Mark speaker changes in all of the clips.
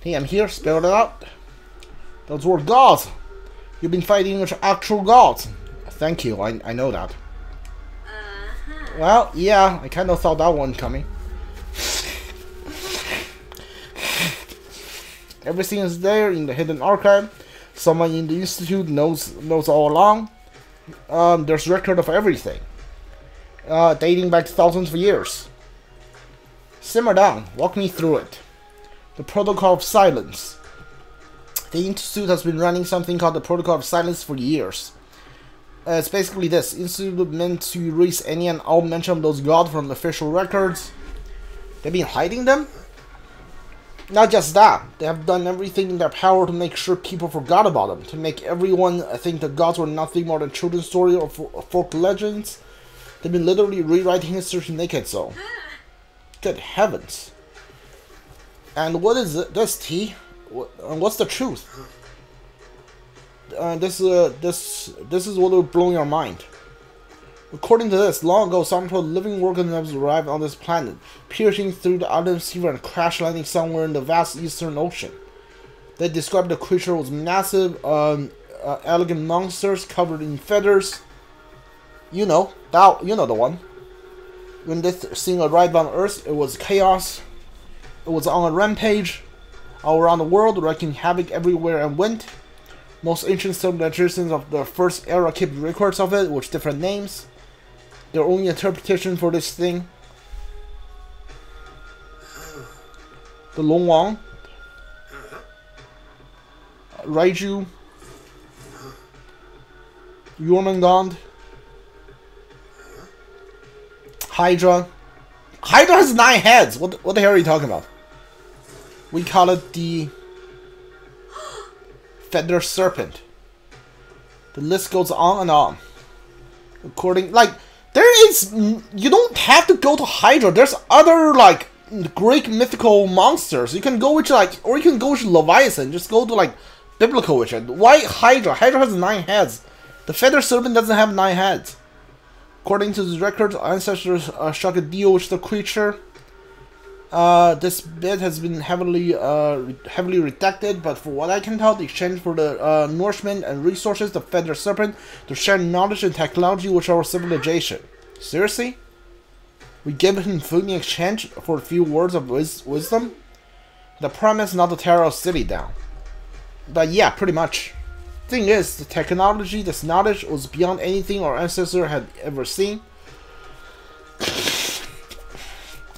Speaker 1: Hey, I'm here. Spell it out. Those were gods. You've been fighting with actual gods. Thank you. I know that. Well, yeah, I kind of saw that one coming. Everything is there in the hidden archive. Someone in the institute knows all along. There's record of everything, dating back thousands of years. Simmer down. Walk me through it. The Protocol of Silence. The institute has been running something called the Protocol of Silence for years. It's basically this. Institute meant to erase any and all mention of those gods from official records. They've been hiding them? Not just that, they have done everything in their power to make sure people forgot about them, to make everyone think the gods were nothing more than children's stories or folk legends. They've been literally rewriting history naked so. Good heavens. And what is this, T? What's the truth? This is what will blow your mind. According to this, long ago, some living organisms arrived on this planet, piercing through the atmosphere and crash landing somewhere in the vast Eastern Ocean. They described the creature as massive, elegant monsters covered in feathers. You know the one. When this thing arrived on Earth, it was chaos. It was on a rampage all around the world, wreaking havoc everywhere and went. Most ancient civilizations of the first era keep records of it with different names. Their only interpretation for this thing. The Long Wang, Raiju, Jormungand, Hydra. Hydra has 9 heads! What the hell are you talking about? We call it the Feather Serpent. The list goes on and on. There is, you don't have to go to Hydra. There's other, Greek mythical monsters. You can go with, or you can go with Leviathan. Just go to, biblical with it. Why Hydra? Hydra has 9 heads. The Feather Serpent doesn't have 9 heads. According to the records, ancestors struck a deal with the creature. This bit has been heavily redacted, but for what I can tell, the exchange for the nourishment and resources, the Feather Serpent, to share knowledge and technology with our civilization. Seriously? We gave him food in exchange for a few words of wisdom? The promise not to tear our city down. But yeah, pretty much. Thing is, the technology, this knowledge, was beyond anything our ancestors had ever seen.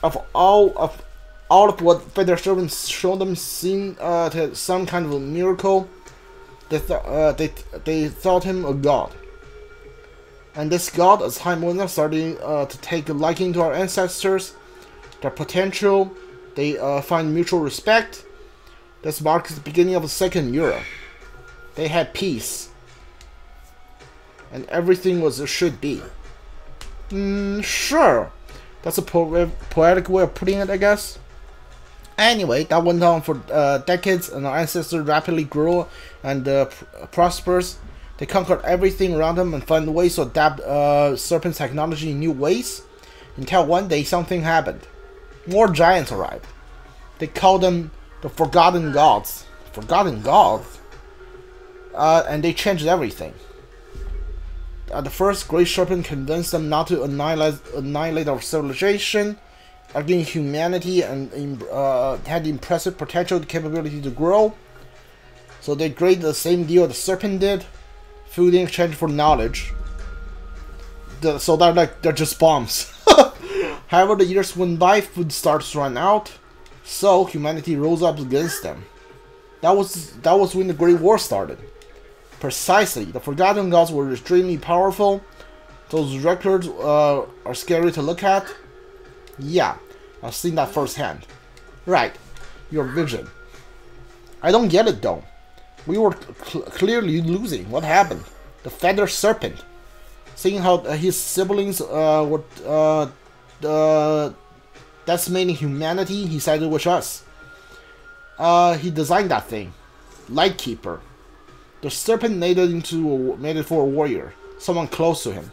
Speaker 1: Of all of what Feather Serpents showed them seemed to some kind of a miracle. They thought him a god. And this god, as time went on, started to take a liking to our ancestors, their potential. They find mutual respect. This marks the beginning of the second era. They had peace. And everything was as it should be. Sure. That's a poetic way of putting it, I guess. Anyway, that went on for decades, and our ancestors rapidly grew and prosperous. They conquered everything around them and found ways to adapt serpent technology in new ways. Until one day, something happened. More giants arrived. They called them the Forgotten Gods. Forgotten Gods? And they changed everything. The first Great Serpent convinced them not to annihilate our civilization, against humanity, and had the impressive potential and capability to grow. So they agreed the same deal the Serpent did, food in exchange for knowledge. So they're just bombs. However, the years went by, food starts to run out, so humanity rose up against them. That was when the Great War started. Precisely, the Forgotten Gods were extremely powerful. Those records are scary to look at. Yeah, I've seen that firsthand. Right, your vision. I don't get it though. We were clearly losing. What happened? The Feather Serpent. Seeing how his siblings were decimating humanity, he sided with us. He designed that thing. Lightkeeper. The serpent made it for a warrior, someone close to him.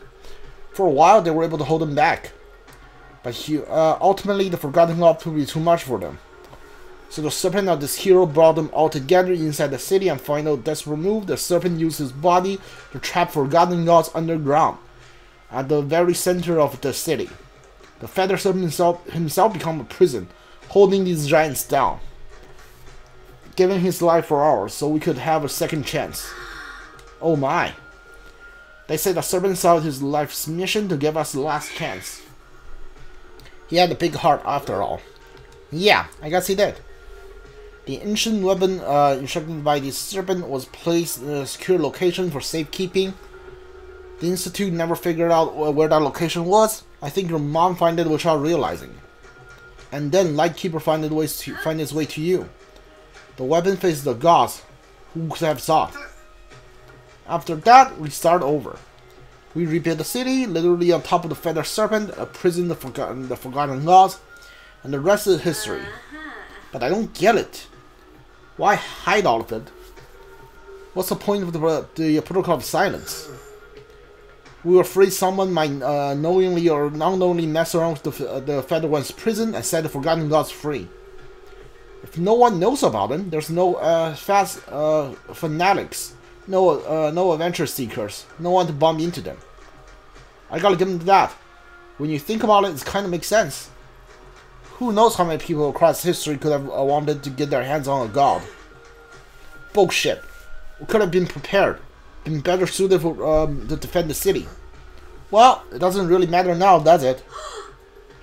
Speaker 1: For a while, they were able to hold him back. But ultimately, the Forgotten God proved to be too much for them. So the serpent of this hero brought them all together inside the city, and final death removed, the serpent used his body to trap forgotten gods underground, at the very center of the city. The feather serpent himself became a prison, holding these giants down, giving his life for ours so we could have a second chance. Oh my. They say the serpent saw his life's mission to give us the last chance. He had a big heart after all. Yeah, I guess he did. The ancient weapon instructed by the serpent was placed in a secure location for safekeeping. The Institute never figured out where that location was. I think your mom found it without realizing. And then Lightkeeper found its way to you. The weapon faces the gods. Who could have thought? After that, we start over. We rebuild the city, literally on top of the feather serpent, a prison of the forgotten gods, and the rest is history. But I don't get it. Why hide all of it? What's the point of the protocol of silence? We were afraid someone might knowingly or unknowingly mess around with the Feather One's prison and set the Forgotten Gods free. If no one knows about them, there's no fast fanatics, no adventure seekers, no one to bump into them. I gotta give them that. When you think about it, it kind of makes sense. Who knows how many people across history could have wanted to get their hands on a god? Bullshit. We could have been prepared, been better suited for, to defend the city. Well, it doesn't really matter now, does it?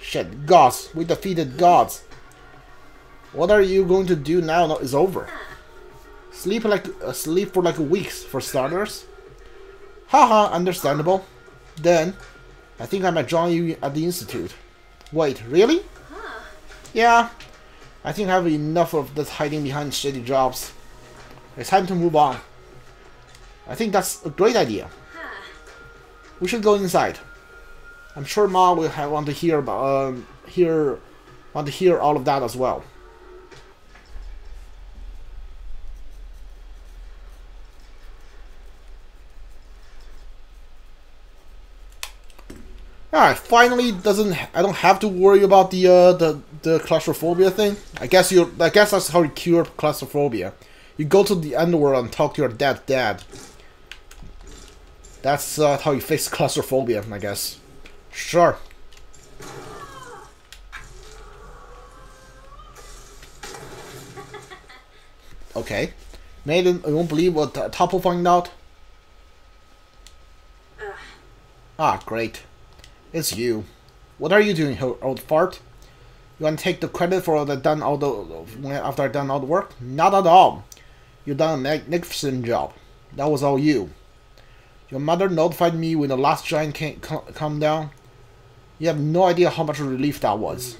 Speaker 1: Shit, gods. We defeated gods. What are you going to do now is over? Sleep for like weeks, for starters. Haha, understandable. Then, I think I might join you at the Institute. Wait, really? Yeah, I think I have enough of this hiding behind shady jobs. It's time to move on. I think that's a great idea. We should go inside. I'm sure Ma will want to hear about want to hear all of that as well. Alright, finally I don't have to worry about the claustrophobia thing. I guess that's how you cure claustrophobia. You go to the underworld and talk to your dead dad. That's how you fix claustrophobia, I guess. Sure. Okay. Nathan, I won't believe what Topo found out. Ah, great. It's you. What are you doing, old fart? You want to take the credit for after I've done all the work? Not at all. You've done a magnificent job. That was all you. Your mother notified me when the last giant come down. You have no idea how much relief that was.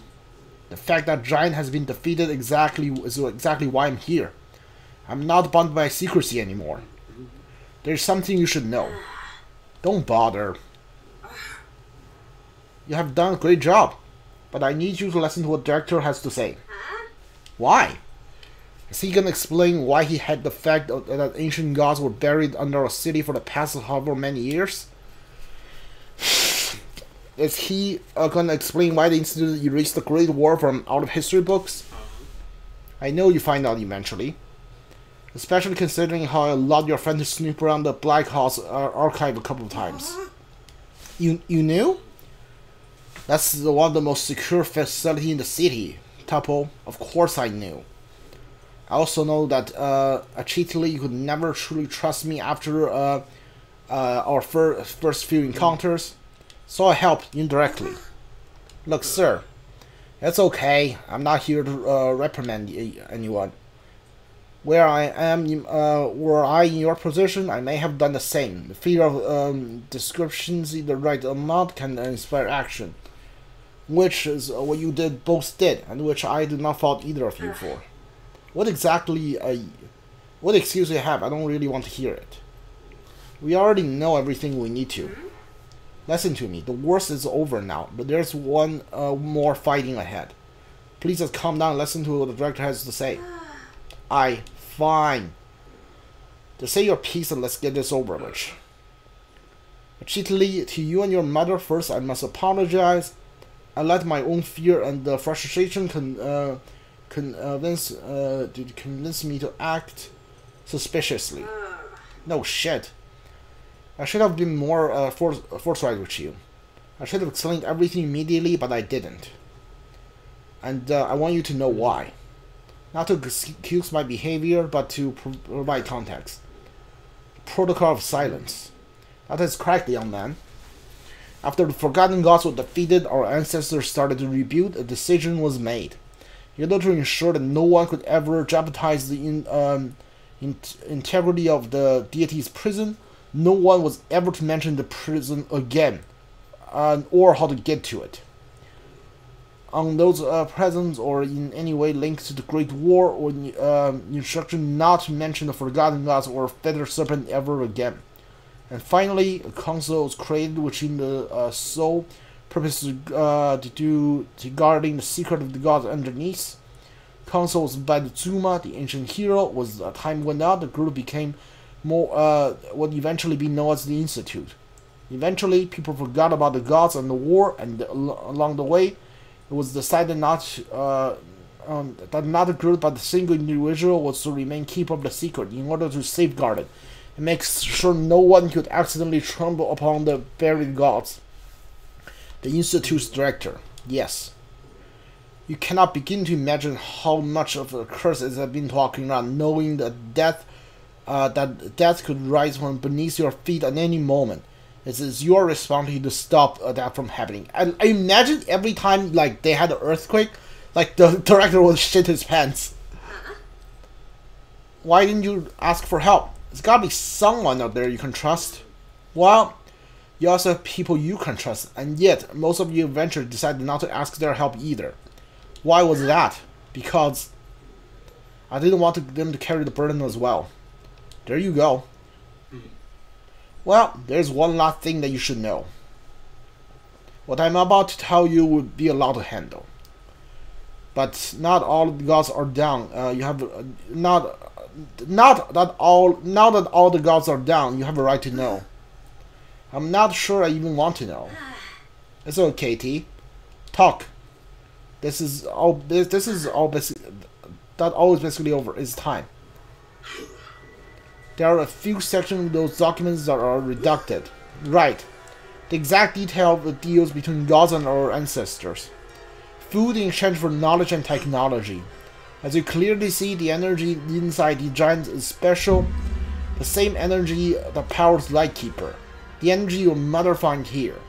Speaker 1: The fact that giant has been defeated is exactly why I'm here. I'm not bound by secrecy anymore. There's something you should know. Don't bother. You have done a great job, but I need you to listen to what the director has to say. Why? Is he gonna explain why he had the fact that ancient gods were buried under a city for the past however many years? Is he gonna explain why the Institute erased the Great War from out of history books? I know you find out eventually. Especially considering how I allowed your friend to snoop around the Black House archive a couple of times. You knew? That's one of the most secure facility in the city, Topo. Of course I knew. I also know that Achtli could never truly trust me after our first few encounters, so I helped indirectly. Look, sir, it's okay. I'm not here to reprimand anyone. Were I in your position, I may have done the same. The fear of descriptions in the right amount can inspire action, which is what you both did, and which I do not fault either of you for. What excuse you have? I don't really want to hear it. We already know everything we need to. Listen to me. The worst is over now, but there's one more fighting ahead. Please just calm down and listen to what the director has to say. Fine. Just say your piece and let's get this over with. Achtli, to you and your mother first, I must apologize. I let my own fear and frustration convince me to act suspiciously. No shit. I should have been more forthright with you. I should have explained everything immediately, but I didn't. And I want you to know why. Not to excuse my behavior, but to provide context. Protocol of silence. That is correct, young man. After the Forgotten Gods were defeated, our ancestors started to rebuild. A decision was made. In order to ensure that no one could ever jeopardize the integrity of the deity's prison, no one was ever to mention the prison again, or how to get to it. On those presents or in any way linked to the Great War, or instruction not to mention the Forgotten Gods or Feather Serpent ever again. And finally, a council was created within the sole purpose to guarding the secret of the gods underneath. Council was by the Zuma, the ancient hero. As time went on, the group became more what eventually be known as the Institute. Eventually, people forgot about the gods and the war, and along the way, it was decided that not a group but a single individual was to remain keeper of the secret in order to safeguard it and make sure no one could accidentally trample upon the buried gods. The Institute's director, yes. You cannot begin to imagine how much of a curse has been talking around, knowing that death could rise from beneath your feet at any moment. It is your responsibility to stop that from happening. I imagine every time like they had an earthquake, like the director would shit his pants. Why didn't you ask for help? There's gotta be someone out there you can trust. Well, you also have people you can trust, and yet most of you eventually decided not to ask their help either. Why was that? Because I didn't want them to carry the burden as well. There you go. Well, there's one last thing that you should know. What I'm about to tell you would be a lot to handle. But not all the gods are down. Now that all the gods are down, you have a right to know. I'm not sure I even want to know. It's okay, T. Talk. This is all basically over. It's time. There are a few sections of those documents that are redacted. Right. The exact detail of the deals between gods and our ancestors. Food in exchange for knowledge and technology. As you clearly see, the energy inside the giants is special. The same energy that powers Lightkeeper. The energy your mother found here.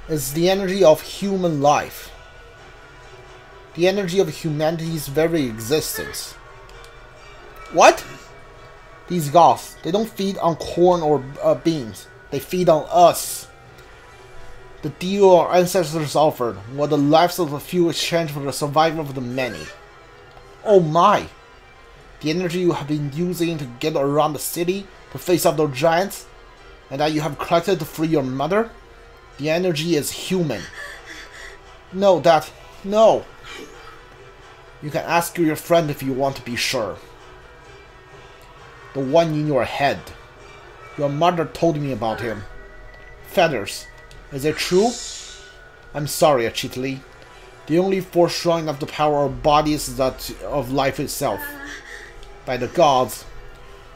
Speaker 1: Is the energy of human life. The energy of humanity's very existence. What? These gods, they don't feed on corn or beans. They feed on us. The deal our ancestors offered was the lives of the few exchanged for the survival of the many. Oh my! The energy you have been using to get around the city, to face off those giants, and that you have collected to free your mother? The energy is human. No, Dad. No! You can ask your friend if you want to be sure. The one in your head. Your mother told me about him. Feathers. Is it true? I'm sorry, Achtli. The only force strong enough to power our bodies is that of life itself. By the gods.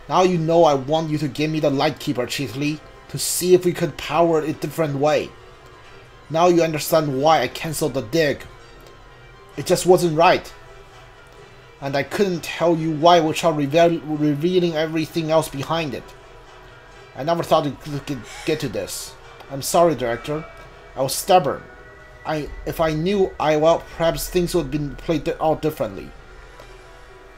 Speaker 1: Now you know I want you to give me the Lightkeeper, Achtli, to see if we could power it a different way. Now you understand why I cancelled the dig. It just wasn't right. And I couldn't tell you why without revealing everything else behind it. I never thought we could get to this. I'm sorry, Director. I was stubborn. If I knew, well, perhaps things would have been played out differently.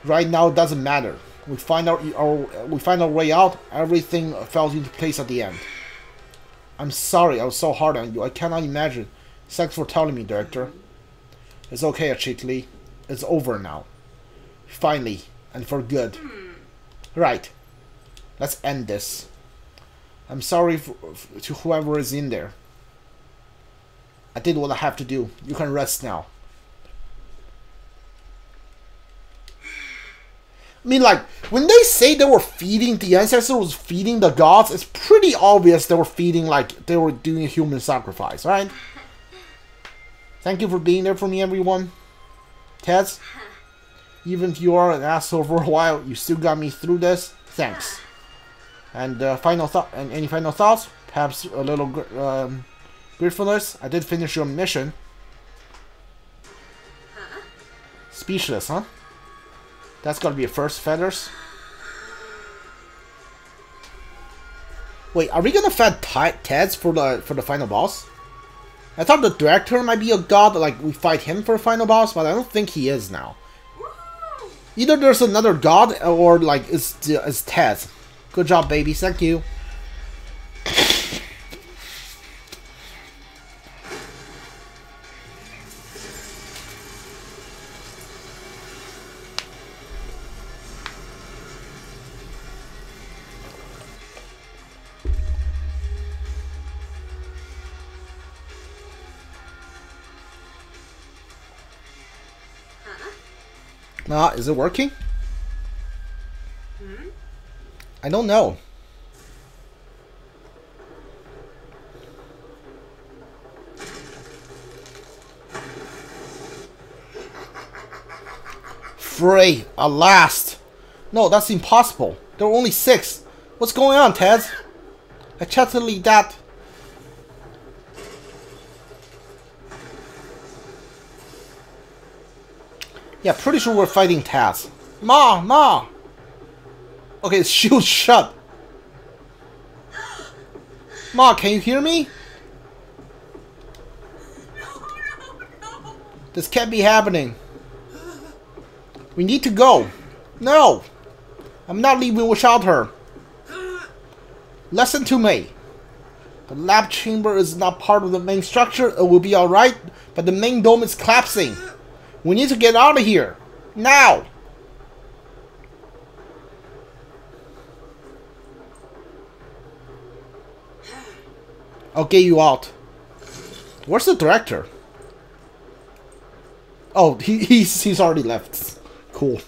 Speaker 1: Right now, it doesn't matter. We find our way out. Everything fell into place at the end. I'm sorry. I was so hard on you. I cannot imagine. Thanks for telling me, Director. It's okay, Achtli. It's over now. Finally, and for good. Right. Let's end this. I'm sorry to whoever is in there. I did what I have to do. You can rest now. I mean, like, when they say they were feeding, the ancestor was feeding the gods, it's pretty obvious they were feeding, like, they were doing a human sacrifice, right? Thank you for being there for me, everyone. Tez, even if you are an asshole for a while, you still got me through this. Thanks. And final thought. And any final thoughts? Perhaps a little gratefulness. I did finish your mission. Speechless, huh? That's gotta be a first, feathers. Wait, are we gonna fight Tez for the final boss? I thought the director might be a god, like we fight him for a final boss, but I don't think he is now. Either there's another god or like it's Tez. Good job, baby. Thank you. Is it working? I don't know. Frey, at last! No, that's impossible. There are only 6. What's going on, Tez? I chatted that. Yeah, pretty sure we're fighting Taz. Ma! Okay, shield shut. Ma, can you hear me? This can't be happening. We need to go. No! I'm not leaving without her. Listen to me. The lab chamber is not part of the main structure. It will be alright, but the main dome is collapsing. We need to get out of here. Now! I'll get you out. Where's the director? Oh, he's already left. Cool.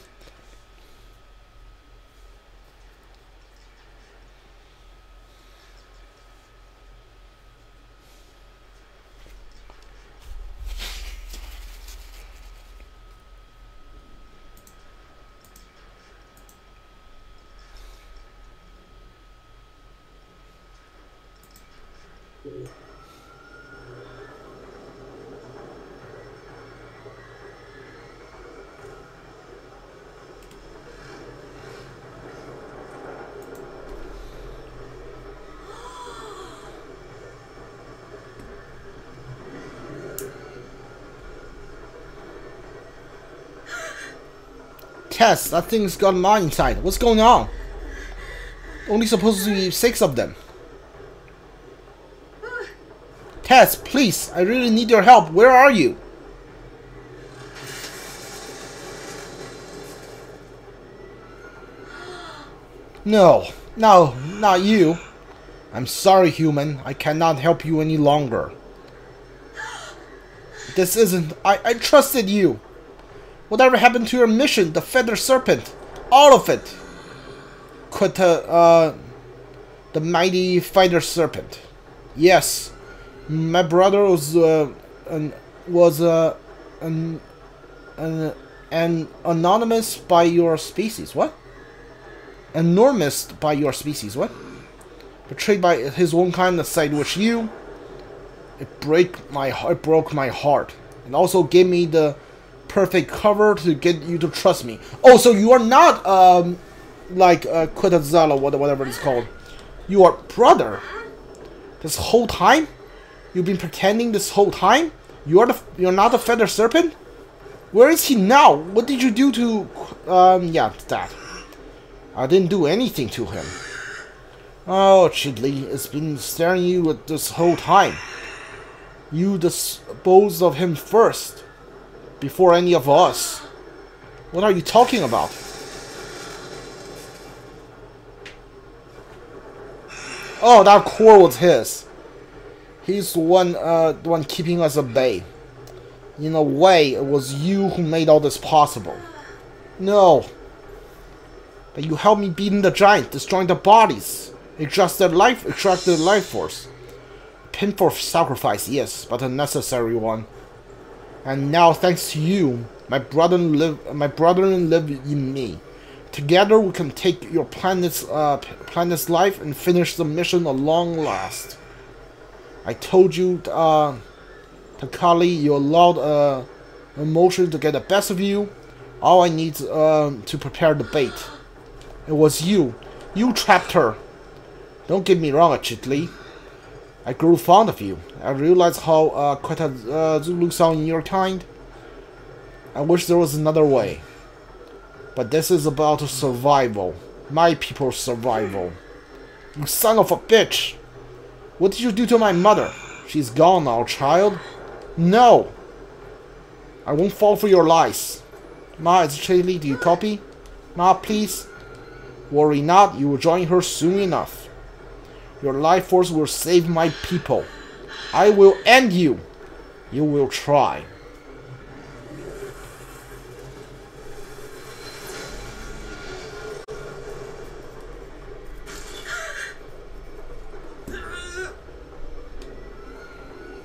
Speaker 1: Tess, that thing's got a mind inside. What's going on? Only supposed to be 6 of them. Tess, please, I really need your help. Where are you? No, not you. I'm sorry, human. I cannot help you any longer. This isn't... I trusted you. Whatever happened to your mission, the feather serpent? All of it. The mighty fighter serpent. Yes. My brother was an anonymous by your species. What? Enormous by your species. What? Betrayed by his own kind, the side which you. It broke my heart, and also gave me the perfect cover to get you to trust me. Oh, so you are not like Quetzalcoatl, whatever it's called. You are brother. This whole time, you've been pretending this whole time. You're not the feather serpent. Where is he now? What did you do to? Yeah, that. I didn't do anything to him. Oh, Achtli, it's been staring you at this whole time. You disposed of him first, before any of us. What are you talking about? Oh, that core was his. He's the one keeping us at bay. In a way, it was you who made all this possible. No. But you helped me beating the giant, destroying the bodies. Extract their life force. Painful sacrifice, yes, but a necessary one. And now, thanks to you, my brethren live in me. Together, we can take your planet's life and finish the mission at long last. I told you, Takali, you allowed emotion to get the best of you. All I need to prepare the bait. It was you. You trapped her. Don't get me wrong, Achtli. I grew fond of you. I realized how quite a Zulu sound in your kind. I wish there was another way. But this is about survival. My people's survival. You son of a bitch! What did you do to my mother? She's gone now, child. No! I won't fall for your lies. Ma, it's Achtli, do you copy? Ma, please? Worry not, you will join her soon enough. Your life force will save my people. I will end you. You will try.